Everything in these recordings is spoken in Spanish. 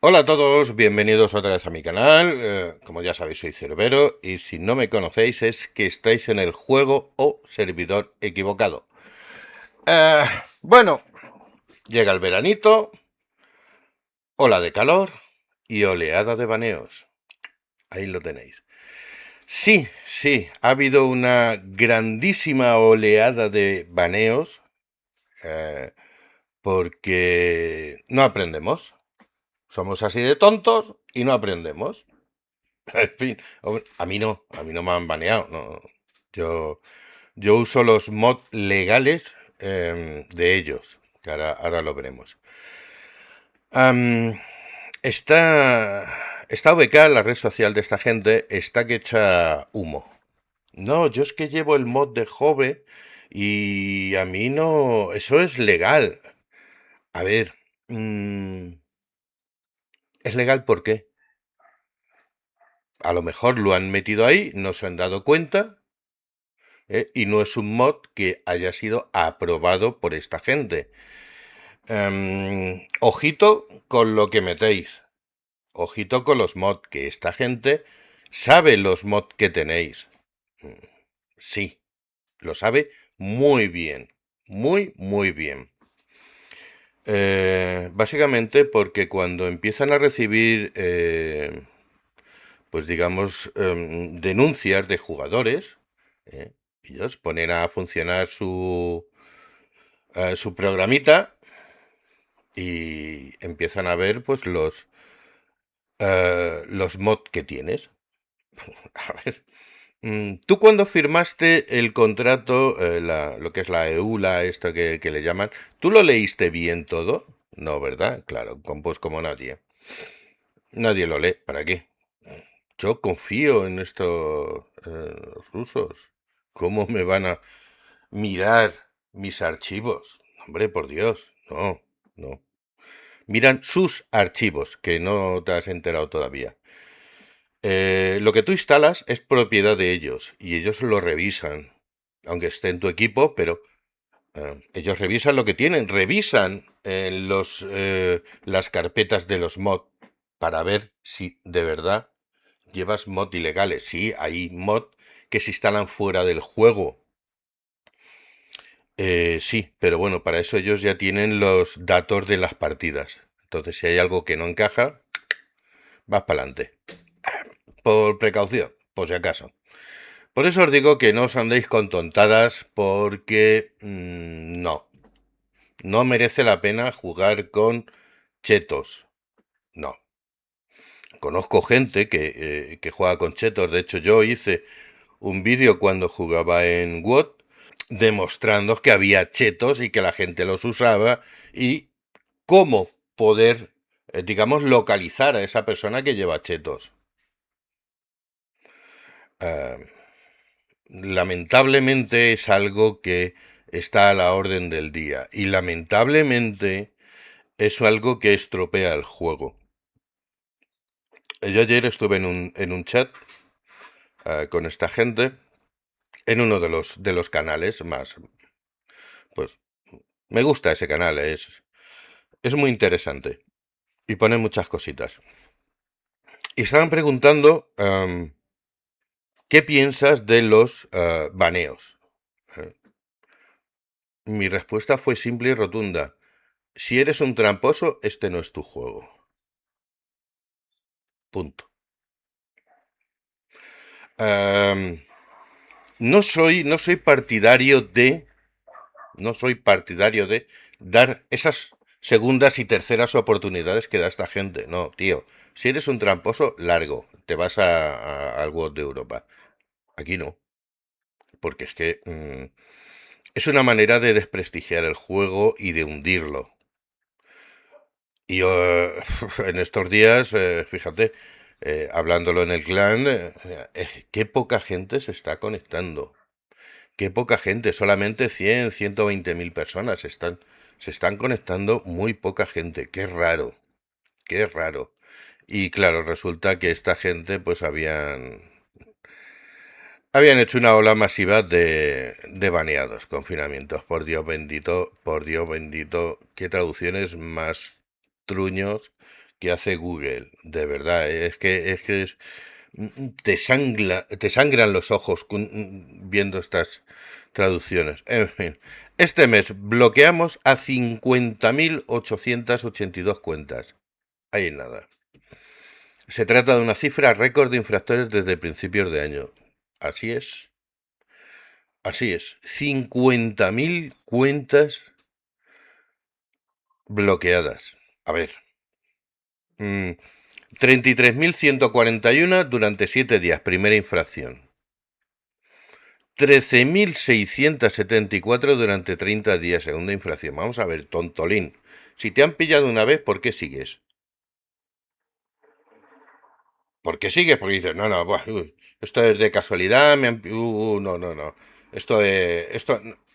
Hola a todos, bienvenidos otra vez a mi canal. Como ya sabéis, soy Cerbero y si no me conocéis es que estáis en el juego o servidor equivocado. Eh, bueno, llega el veranito, ola de calor y oleada de baneos. Ahí lo tenéis. Sí, sí, ha habido una grandísima oleada de baneos eh, porque no aprendemos. Somos así de tontos y no aprendemos. En fin, a mí no me han baneado. No. Yo, yo uso los mods legales de ellos, que ahora lo veremos. Am, esta VK, la red social de esta gente, está que echa humo. No, yo es que llevo el mod de Jove y a mí no. Eso es legal. A ver, ¿es legal por qué? A lo mejor lo han metido ahí, no se han dado cuenta. Y no es un mod que haya sido aprobado por esta gente. Ojito con lo que metéis. Ojito con los mods, que esta gente sabe los mods que tenéis. Sí, lo sabe muy bien. Muy, muy bien. Básicamente porque cuando empiezan a recibir, pues digamos, denuncias de jugadores, eh, ellos ponen a funcionar su programita y empiezan a ver pues los mods que tienes. A ver, tú cuando firmaste el contrato, lo que es la EULA, esto que le llaman, ¿tú lo leíste bien todo? No, ¿verdad? Claro, pues como nadie. Nadie lo lee, ¿para qué? Yo confío en estos rusos. ¿Cómo me van a mirar mis archivos? Hombre, por Dios, no, no. Miran sus archivos, que no te has enterado todavía. Lo que tú instalas es propiedad de ellos y ellos lo revisan, aunque esté en tu equipo, pero ellos revisan lo que tienen, revisan las carpetas de los mods para ver si de verdad llevas mods ilegales. Sí, hay mods que se instalan fuera del juego. Sí, pero bueno, para eso ellos ya tienen los datos de las partidas. Entonces, si hay algo que no encaja, vas para adelante. Por precaución, por si acaso. Por eso os digo que no os andéis con tontadas porque no. No merece la pena jugar con chetos. No. Conozco gente que juega con chetos. De hecho, yo hice un vídeo cuando jugaba en WOT demostrando que había chetos y que la gente los usaba y cómo poder, digamos, localizar a esa persona que lleva chetos. Ah, Lamentablemente es algo que está a la orden del día y lamentablemente es algo que estropea el juego. Yo ayer estuve en un chat con esta gente en uno de los canales más, pues me gusta ese canal, es muy interesante y pone muchas cositas. Y estaban preguntando ¿qué piensas de los baneos? Eh, Mi respuesta fue simple y rotunda. Si eres un tramposo, este no es tu juego. Punto. Am, no soy partidario de, no soy partidario de dar esas segundas y terceras oportunidades que da esta gente. No, tío. Si eres un tramposo, largo. Te vas al World de Europa. Aquí no. Porque es que es una manera de desprestigiar el juego y de hundirlo. Y en estos días, fíjate, hablándolo en el clan, qué poca gente se está conectando. Qué poca gente, solamente 120.000 personas se están conectando, muy poca gente. Qué raro, qué raro. Y claro, resulta que esta gente pues habían hecho una ola masiva de baneados, confinamientos. Por Dios bendito, qué traducciones más truños que hace Google, de verdad, te sangran los ojos viendo estas traducciones. En fin, este mes bloqueamos a 50.882 cuentas. Ahí nada. Se trata de una cifra récord de infractores desde principios de año. Así es. Así es. 50.000 cuentas bloqueadas. A ver. mm, 33.141 durante 7 días, primera infracción. 13.674 durante 30 días, segunda infracción. Vamos a ver, tontolín. Si te han pillado una vez, ¿por qué sigues? ¿Por qué sigues? Porque dices, no, no, buah, esto es de casualidad, no, no, no. Esto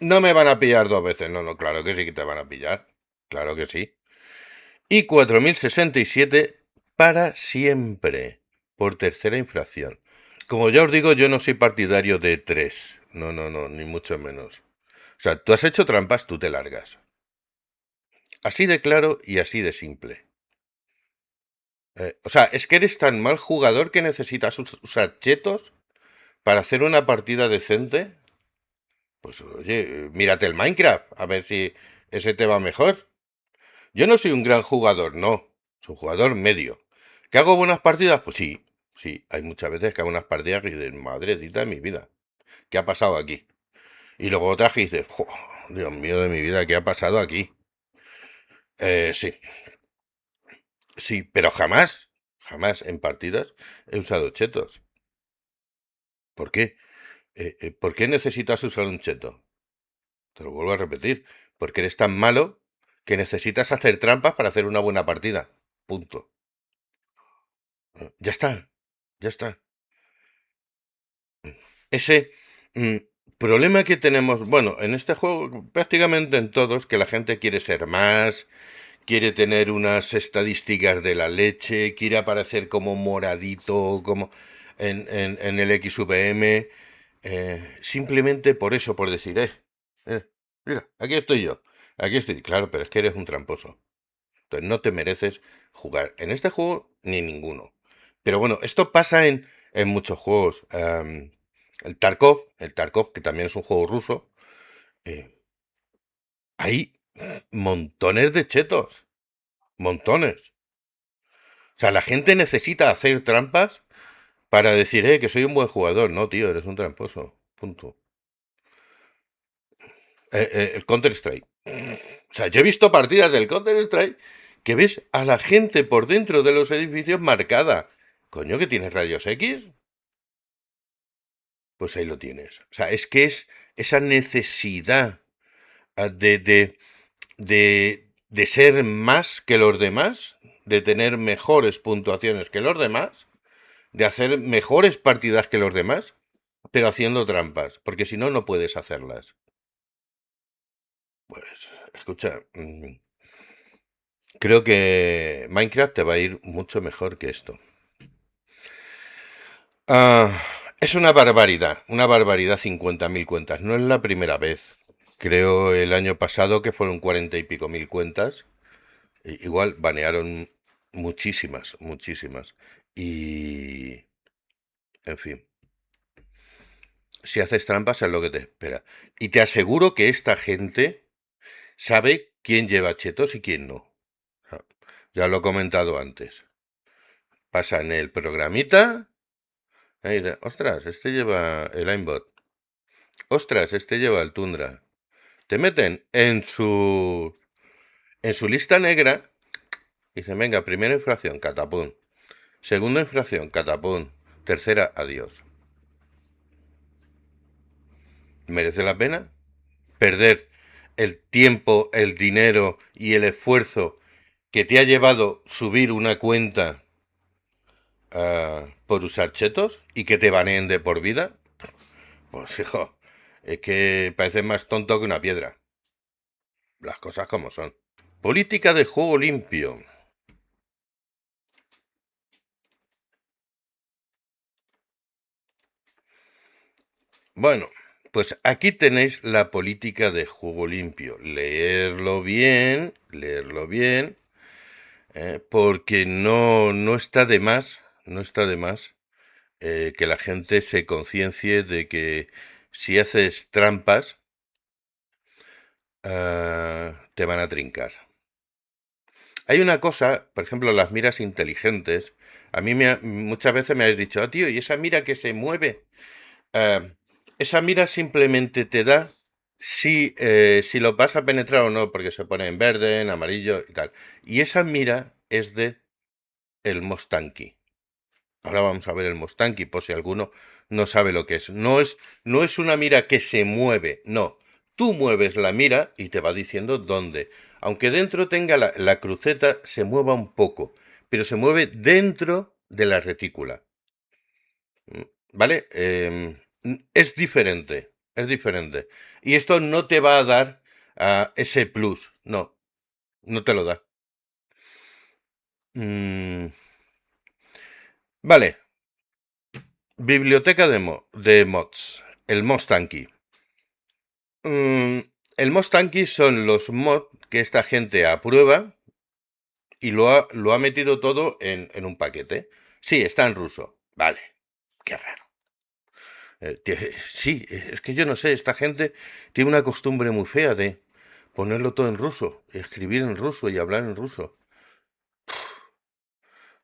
no me van a pillar dos veces. No, no, claro que sí que te van a pillar. Claro que sí. Y 4.067 para siempre, por tercera infracción. Como ya os digo, yo no soy partidario de tres. No, no, no, ni mucho menos. O sea, tú has hecho trampas, tú te largas. Así de claro y así de simple. O sea, es que eres tan mal jugador que necesitas usar chetos para hacer una partida decente. Pues oye, mírate el Minecraft, a ver si ese te va mejor. Yo no soy un gran jugador, no. Soy un jugador medio. ¿Que hago buenas partidas? Pues sí, sí. Hay muchas veces que hago unas partidas y dices, madrecita de mi vida, ¿qué ha pasado aquí? Y luego otras que dices, "Jo, Dios mío de mi vida, ¿qué ha pasado aquí?" Sí, sí, pero jamás, jamás en partidas he usado chetos. ¿Por qué? ¿Por qué necesitas usar un cheto? Te lo vuelvo a repetir. Porque eres tan malo que necesitas hacer trampas para hacer una buena partida. Punto. Ya está, ya está. Ese mm, problema que tenemos, bueno, en este juego, prácticamente en todos, que la gente quiere ser más, quiere tener unas estadísticas de la leche, quiere aparecer como moradito, como en el XVM, simplemente por eso, por decir, mira, aquí estoy yo, aquí estoy, claro, pero es que eres un tramposo. Entonces no te mereces jugar en este juego ni ninguno. Pero bueno, esto pasa en muchos juegos. El Tarkov, que también es un juego ruso, eh, hay montones de chetos. Montones. O sea, la gente necesita hacer trampas para decir, que soy un buen jugador. No, tío, eres un tramposo. Punto. El Counter-Strike. O sea, yo he visto partidas del Counter-Strike que ves a la gente por dentro de los edificios marcada. Coño, que tienes rayos X. Pues ahí lo tienes. O sea, es que es esa necesidad de ser más que los demás, de tener mejores puntuaciones que los demás, de hacer mejores partidas que los demás, pero haciendo trampas, porque si no, no puedes hacerlas. Pues, escucha, creo que Minecraft te va a ir mucho mejor que esto. Ah, es una barbaridad 50.000 cuentas. No es la primera vez. Creo el año pasado que fueron 40 y pico mil cuentas. Igual banearon muchísimas, muchísimas. Y, en fin, si haces trampas es lo que te espera. Y te aseguro que esta gente sabe quién lleva chetos y quién no. Ya lo he comentado antes. Pasan el programita. Ostras, este lleva el aimbot. Ostras, este lleva el Tundra. Te meten en su lista negra. Y dicen, venga, primera infracción, catapum. Segunda infracción, catapum. Tercera, adiós. ¿Merece la pena perder el tiempo, el dinero y el esfuerzo que te ha llevado subir una cuenta por usar chetos y que te baneen de por vida? Pues hijo, es que parece más tonto que una piedra. Las cosas como son. Política de juego limpio. Bueno, pues aquí tenéis la política de juego limpio. Leerlo bien, porque no está de más, no está de más que la gente se conciencie de que si haces trampas, te van a trincar. Hay una cosa, por ejemplo, las miras inteligentes. A mí muchas veces me habéis dicho, tío, ¿y esa mira que se mueve? Eh, esa mira simplemente te da si lo vas a penetrar o no, porque se pone en verde, en amarillo y tal. Y esa mira es de el Mostanki. Ahora vamos a ver el Mostanki, por si alguno no sabe lo que es. No es una mira que se mueve, no. Tú mueves la mira y te va diciendo dónde. Aunque dentro tenga la cruceta, se mueva un poco, pero se mueve dentro de la retícula. ¿Vale? Es diferente, es diferente. Y esto no te va a dar ese plus, no, no te lo da. Mm, vale, biblioteca de mods, el Mostanki. Mm, el Mostanki son los mods que esta gente aprueba y lo ha metido todo en un paquete. Sí, está en ruso. Vale, qué raro. Sí, es que yo no sé, esta gente tiene una costumbre muy fea de ponerlo todo en ruso, escribir en ruso y hablar en ruso.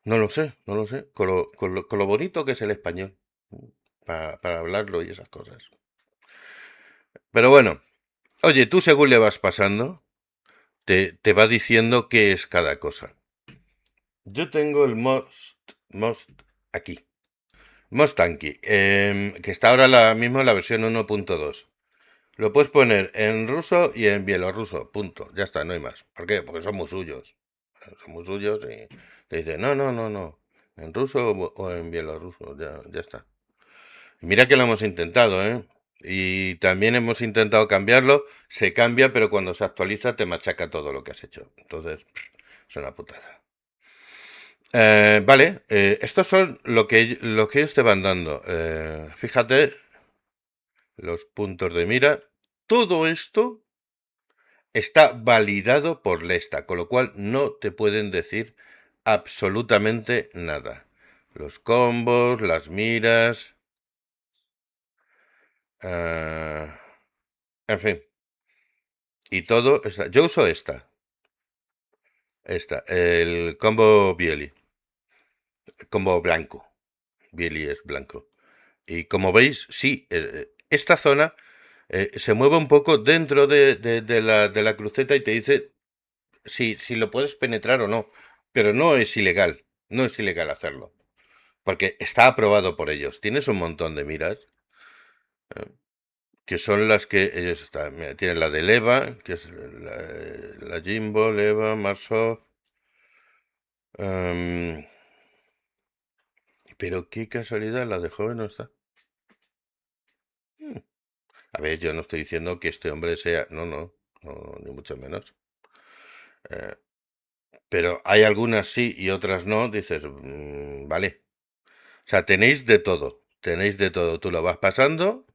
No lo sé, no lo sé. Con lo bonito que es el español, para hablarlo y esas cosas. Pero bueno, oye, tú según le vas pasando, te va diciendo qué es cada cosa. Yo tengo el Most aquí. Mostanki, que está ahora mismo en la versión 1.2. Lo puedes poner en ruso y en bielorruso, punto. Ya está, no hay más. ¿Por qué? Porque son muy suyos. Son muy suyos y te dicen, no, no, no, no. En ruso o en bielorruso, ya está. Y mira que lo hemos intentado, ¿eh? Y también hemos intentado cambiarlo. Se cambia, pero cuando se actualiza te machaca todo lo que has hecho. Entonces, es una putada. Vale, estos son lo que ellos te van dando. Fíjate, los puntos de mira. Todo esto está validado por Lesta, con lo cual no te pueden decir absolutamente nada. Los combos, las miras, eh, en fin, y todo está. Yo uso el combo Bieli, combo blanco. Bieli es blanco. Y como veis, sí, esta zona se mueve un poco dentro de la cruceta y te dice si lo puedes penetrar o no. Pero no es ilegal. No es ilegal hacerlo. Porque está aprobado por ellos. Tienes un montón de miras que son las que ellos están. Mira, tienen la de Leva, que es la Jimbo, Leva, Marsoft. em, pero qué casualidad, la de joven no está. Hmm. A ver, yo no estoy diciendo que este hombre sea. No, no, no, ni mucho menos. Eh, pero hay algunas sí y otras no. Dices, vale. O sea, tenéis de todo. Tenéis de todo. Tú lo vas pasando,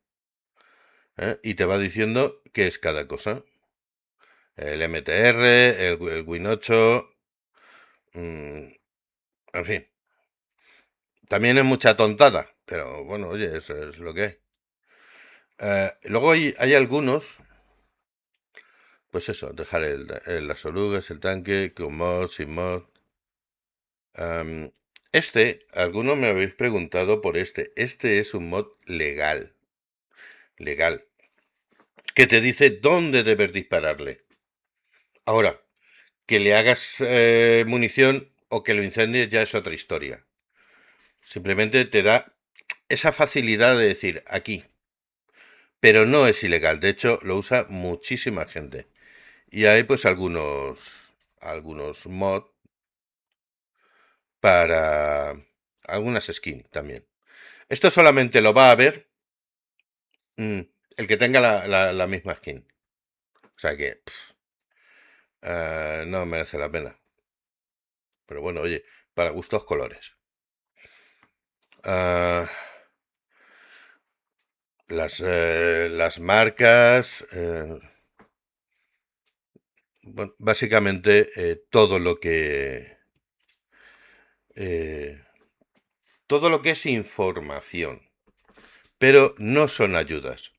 y te va diciendo qué es cada cosa. El MTR, el Win8, en fin. También es mucha tontada, pero bueno, oye, eso es lo que hay. Luego hay algunos, pues eso, dejar las orugas, el tanque, con mod, sin mod. Algunos me habéis preguntado por este. Este es un mod legal, legal, que te dice dónde debes dispararle. Ahora, que le hagas munición o que lo incendies ya es otra historia. Simplemente te da esa facilidad de decir aquí. Pero no es ilegal. De hecho, lo usa muchísima gente. Y hay pues algunos mods para algunas skins también. Esto solamente lo va a ver mm, el que tenga la misma skin. O sea que no merece la pena. Pero bueno, oye, para gustos colores. Ah, las marcas, bueno, básicamente todo lo que eh, todo lo que es información, pero no son ayudas.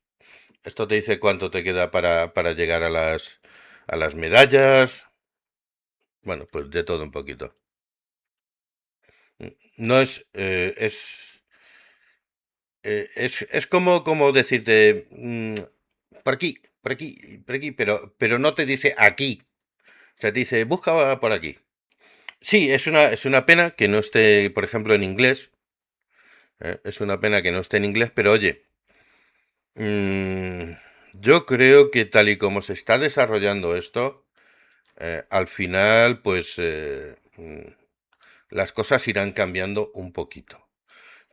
Esto te dice cuánto te queda para llegar a las medallas. Bueno, pues de todo un poquito. No es, es como decirte, por aquí, por aquí, por aquí, pero no te dice aquí. O sea, te dice, busca por aquí. Sí, es una pena que no esté, por ejemplo, en inglés. Es una pena que no esté en inglés, pero oye, mm, yo creo que tal y como se está desarrollando esto, al final, pues las cosas irán cambiando un poquito.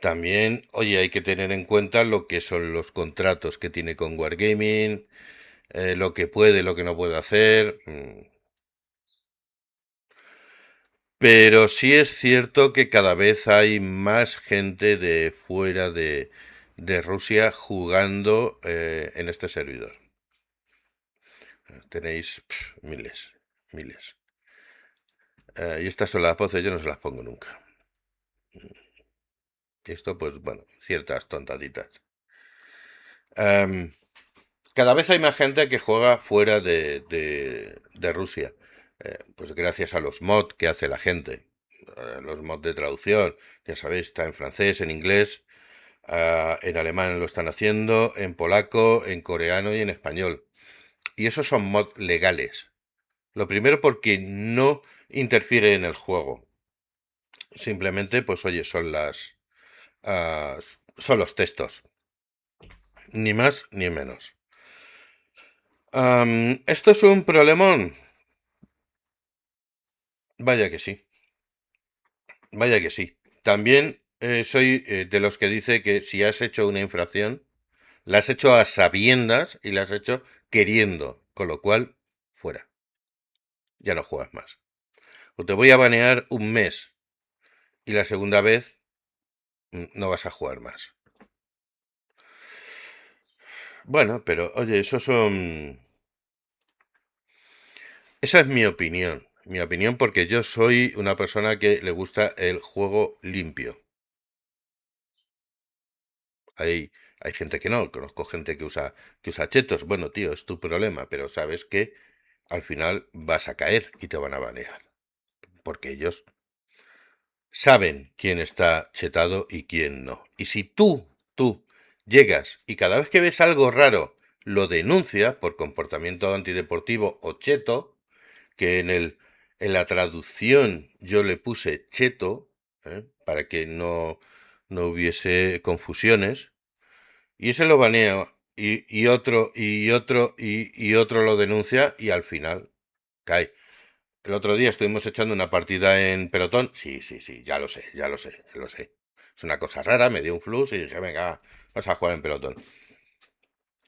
También, oye, hay que tener en cuenta lo que son los contratos que tiene con Wargaming, lo que puede, lo que no puede hacer. Pero sí es cierto que cada vez hay más gente de fuera de Rusia jugando en este servidor. Tenéis miles, miles. Y estas son las voces, yo no se las pongo nunca. Y esto, pues bueno, ciertas tontaditas. Em, Cada vez hay más gente que juega fuera de Rusia. Pues gracias a los mods que hace la gente. Los mods de traducción, ya sabéis, está en francés, en inglés, en alemán lo están haciendo, en polaco, en coreano y en español. Y esos son mods legales. Lo primero porque no interfiere en el juego. Simplemente, pues oye, ah, son los textos. Ni más ni menos. ¿Esto es un problemón? Vaya que sí, vaya que sí. También soy de los que dice que si has hecho una infracción, la has hecho a sabiendas y la has hecho queriendo, con lo cual, fuera, ya no juegas más. O te voy a banear un mes y la segunda vez no vas a jugar más. Bueno, pero oye, eso son... Esa es mi opinión. Mi opinión porque yo soy una persona que le gusta el juego limpio. Hay gente que no, conozco gente que usa chetos. Bueno, tío, es tu problema, pero sabes que al final vas a caer y te van a banear. Porque ellos saben quién está chetado y quién no. Y si tú, llegas y cada vez que ves algo raro lo denuncias por comportamiento antideportivo o cheto, que en la traducción yo le puse cheto, para que no hubiese confusiones, y ese lo banea, y otro lo denuncia, y al final cae. El otro día estuvimos echando una partida en pelotón. Sí, sí, sí, ya lo sé, ya lo sé, lo sé. Es una cosa rara, me dio un flux y dije, venga, vamos a jugar en pelotón.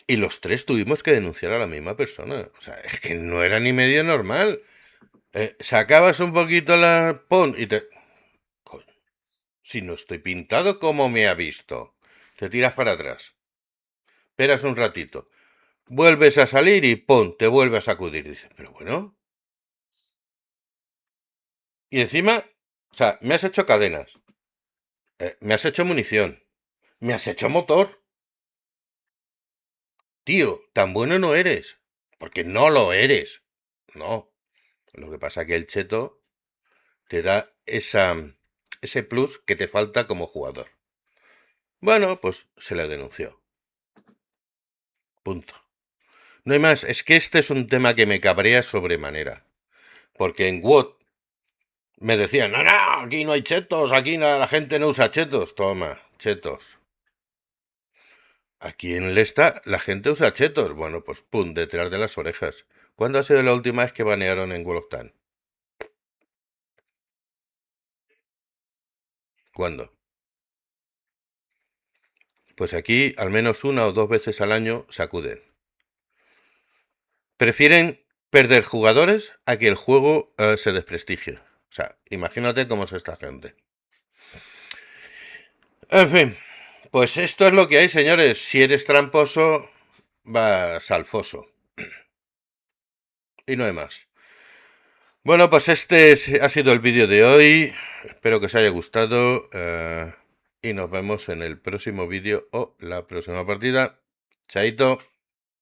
Y los tres tuvimos que denunciar a la misma persona. O sea, es que no era ni medio normal. Sacabas un poquito la... Pon y te... Coño, si no estoy pintado, ¿cómo me ha visto? Te tiras para atrás. Esperas un ratito. Vuelves a salir y ¡pum! Te vuelve a sacudir. Dices, pero bueno. Y encima, o sea, me has hecho cadenas. Me has hecho munición. Me has hecho motor. Tío, tan bueno no eres. Porque no lo eres. No. Lo que pasa es que el cheto te da ese plus que te falta como jugador. Bueno, pues se le denunció. Punto. No hay más. Es que este es un tema que me cabrea sobremanera. Porque en WOT me decían, no, no, aquí no hay chetos, aquí la gente no usa chetos. Toma, chetos. Aquí en Lesta la gente usa chetos. Bueno, pues pum, detrás de las orejas. ¿Cuándo ha sido la última vez que banearon en World of Tanks? ¿Cuándo? Pues aquí al menos una o dos veces al año sacuden. Prefieren perder jugadores a que el juego se desprestigie. O sea, imagínate cómo es esta gente. En fin, pues esto es lo que hay, señores. Si eres tramposo, vas al foso. Y no hay más. Bueno, pues ha sido el vídeo de hoy. Espero que os haya gustado. Y nos vemos en el próximo vídeo o la próxima partida. Chaito.